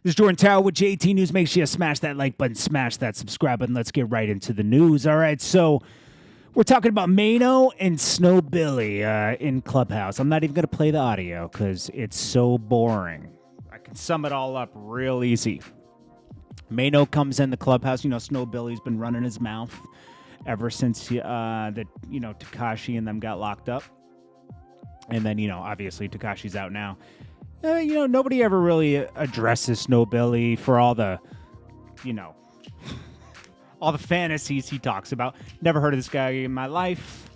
This is Jordan Tower with JT News. Make sure you smash that like button, smash that subscribe button. Let's get right into the news. All right, so we're talking about Maino and Snow Billy in Clubhouse. I'm not even going to play the audio because it's so boring. I can sum it all up real easy. Maino comes in the Clubhouse. You know, Snow Billy's been running his mouth ever since Tekashi and them got locked up. And then, obviously Tekashi's out now. Nobody ever really addresses Snow Billy for all the, all the fantasies he talks about. Never heard of this guy in my life.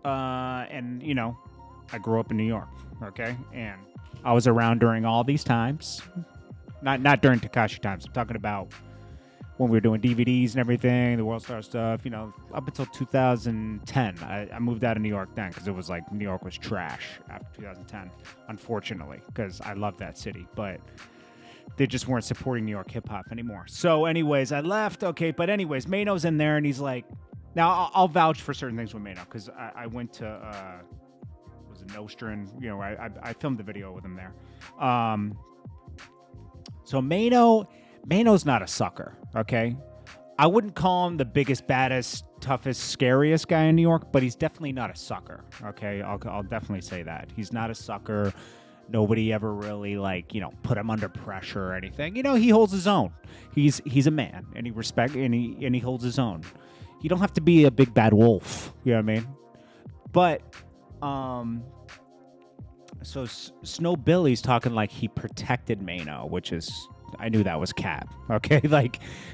And I grew up in New York, okay? And I was around during all these times. Not during Tekashi times. I'm talking about when we were doing DVDs and everything, the World Star stuff, up until 2010. I moved out of New York then because it was like New York was trash after 2010, unfortunately, because I love that city. But they just weren't supporting New York hip-hop anymore. So anyways, I left. Okay, but anyways, Maino's in there, and he's like, now I'll vouch for certain things with Maino because I went to, was it Nostrin? I filmed the video with him there. So Maino's not a sucker, okay? I wouldn't call him the biggest, baddest, toughest, scariest guy in New York, but he's definitely not a sucker, okay? I'll definitely say that. He's not a sucker. Nobody ever really, put him under pressure or anything. He holds his own. He's a man, and he holds his own. You don't have to be a big, bad wolf, you know what I mean? But, so Snow Billy's talking like he protected Maino, which is... I knew that was cap. Okay,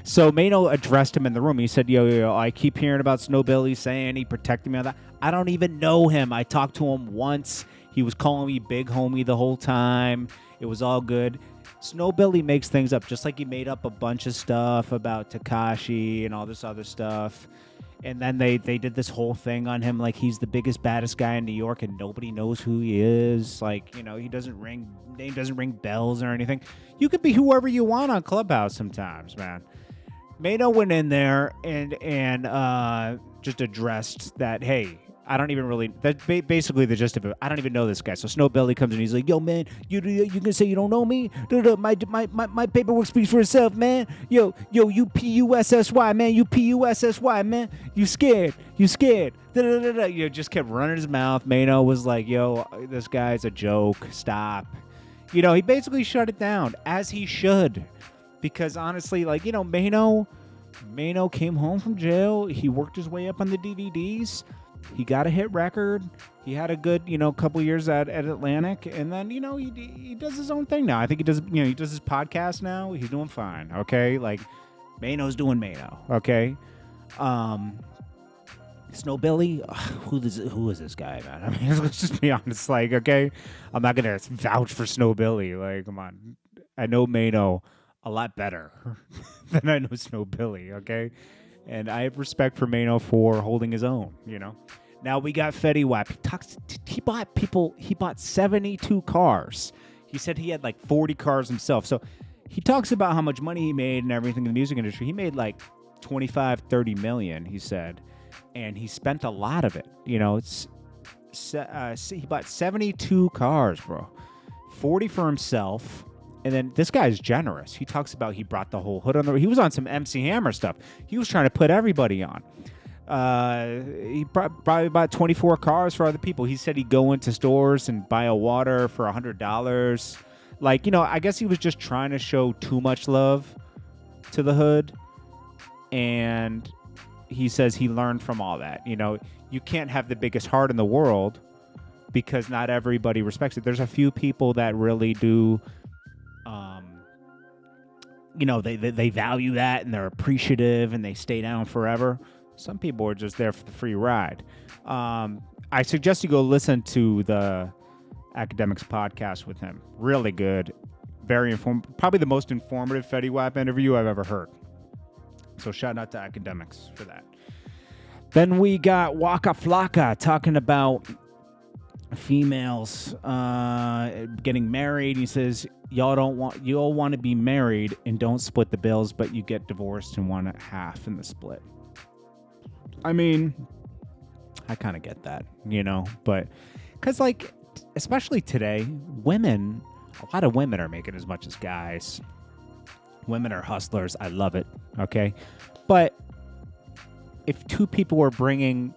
so Maino addressed him in the room. He said, yo, I keep hearing about Snow Billy saying he protected me on that. I don't even know him. I talked to him once. He was calling me big homie the whole time. It was all good. Snow Billy makes things up, just like he made up a bunch of stuff about Tekashi and all this other stuff. And then they did this whole thing on him like he's the biggest, baddest guy in New York and nobody knows who he is. He doesn't ring bells or anything. You could be whoever you want on Clubhouse sometimes, man. Maino went in there and just addressed that, hey, I don't even really... That's basically the gist of it. I don't even know this guy. So Snow Billy comes in. He's like, yo, man, you can say you don't know me? My paperwork speaks for itself, man. Yo, you P-U-S-S-Y, man. You P-U-S-S-Y, man. You scared. Just kept running his mouth. Maino was like, yo, this guy's a joke. Stop. He basically shut it down, as he should. Because honestly, Maino came home from jail. He worked his way up on the DVDs. He got a hit record. He had a good, couple years at Atlantic, and then he does his own thing now. I think he does his podcast now. He's doing fine. Okay, Maino's doing Maino. Okay, Snow Billy, who is this guy, man? I mean, let's just be honest. Okay, I'm not gonna vouch for Snow Billy. Come on, I know Maino a lot better than I know Snow Billy. Okay. And I have respect for Maino for holding his own, Now we got Fetty Wap. He bought 72 cars. He said he had 40 cars himself. So he talks about how much money he made and everything in the music industry. He made 25, 30 million, he said. And he spent a lot of it. He bought 72 cars, bro. 40 for himself. And then this guy's generous. He talks about he brought the whole hood on. He was on some MC Hammer stuff. He was trying to put everybody on. He probably bought 24 cars for other people. He said he'd go into stores and buy a water for $100. I guess he was just trying to show too much love to the hood. And he says he learned from all that. You can't have the biggest heart in the world because not everybody respects it. There's a few people that really do... they value that and they're appreciative and they stay down forever. Some people are just there for the free ride. I suggest you go listen to the Academics podcast with him. Really good. Very informative. Probably the most informative Fetty Wap interview I've ever heard. So shout out to Academics for that. Then we got Waka Flocka talking about females getting married. He says you all want to be married and don't split the bills, but you get divorced and want half in the split. I mean, I kind of get that, but because especially today, women A lot of women are making as much as guys. Women are hustlers. I love it. Okay. But if two people were bringing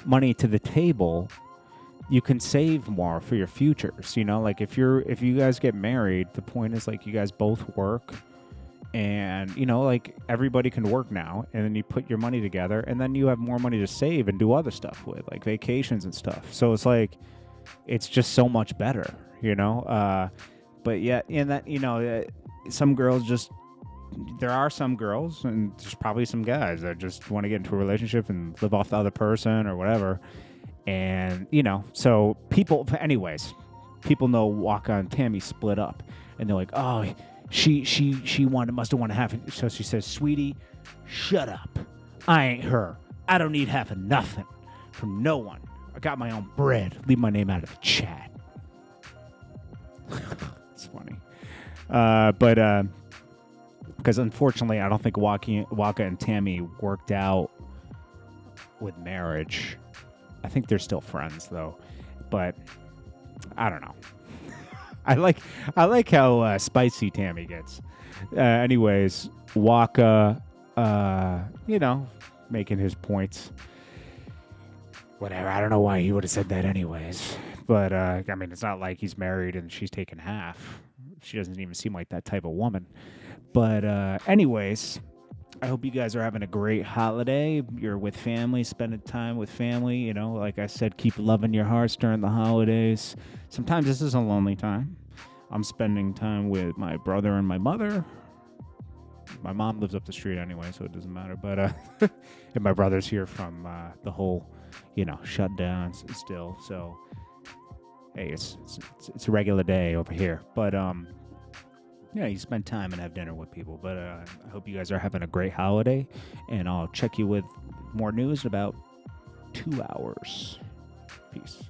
money to the table, you can save more for your futures. You know, like if you guys get married, the point is like you guys both work, and you know, like everybody can work now, and then you put your money together, and then you have more money to save and do other stuff with, like vacations and stuff. So it's like, it's just so much better, you know. But yet, in that, you know, some girls just, there are some girls, and there's probably some guys that just want to get into a relationship and live off the other person or whatever. And, you know, so people, anyways, people know Waka and Tammy split up, and they're like, oh, she must have wanted half. So she says, sweetie, shut up. I ain't her. I don't need half of nothing from no one. I got my own bread. Leave my name out of the chat. It's funny. But because unfortunately, I don't think Waka and Tammy worked out with marriage. I think they're still friends though, but I don't know. I like how spicy Tammy gets. Anyways, Waka, you know, making his points. Whatever. I don't know why he would have said that anyways. But I mean, it's not like he's married and she's taken half. She doesn't even seem like that type of woman. But anyways, I hope you guys are having a great holiday. You're with family, spending time with family. You know, like I said, keep loving your hearts during the holidays. Sometimes this is a lonely time. I'm spending time with my brother and my mother. My mom lives up the street anyway, so it doesn't matter. But and my brother's here from the whole, you know, shutdown still. So hey, it's a regular day over here. But yeah, you spend time and have dinner with people. But I hope you guys are having a great holiday, and I'll check you with more news in about 2 hours. Peace.